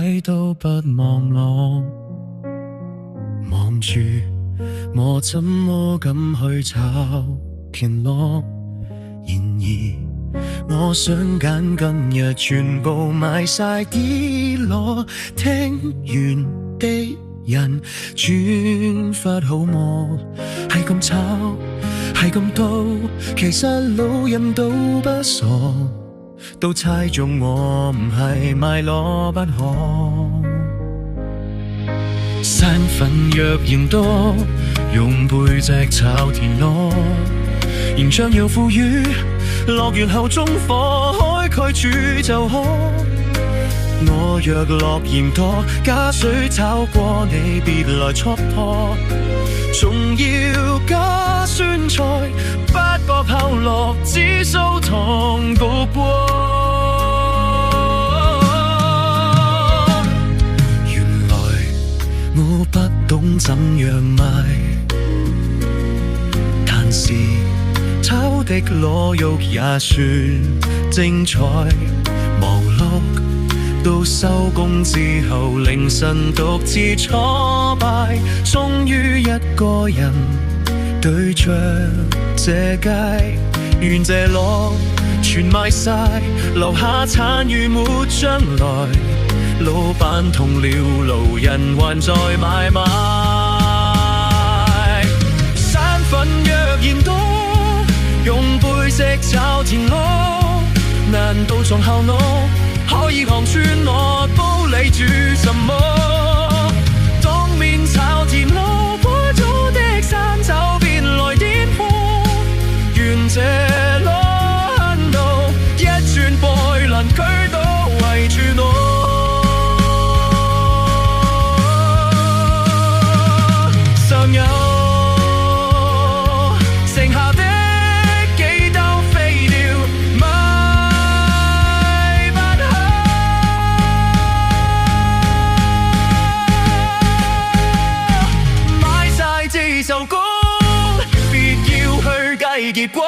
位都不望我，望住我怎麼敢去吵拳落？然而我想揀今日全部賣晒啲鑼，聽完的人轉發好麼？係咁吵，係咁刀，其實老人都不傻，都猜中我唔係賣鑼不可。山粉若然多，用背脊炒田螺，形象要富裕，落完後中火開蓋煮就可。我若落鹽多，加水炒過你別來戳破，仲要加酸菜，不過後落紫蘇糖焗過。原來我不懂怎樣賣，但是炒的螺肉也算精彩。忙碌到收工之後，凌晨獨自挫敗，終於一個人對着這街，願這鑼全賣晒，留下殘餘沒將來。老闆同了路人還在買賣，山粉若然多，用背脊炒田螺，難道撞後腦可以看穿我煲你煮什麼？當面炒田螺，破咗的山酒變來點破，願這鑼痕道一轉背能驅到圍住我。尚有剩下的幾兜飛掉，賣不好。買晒自受工，別要去計結果。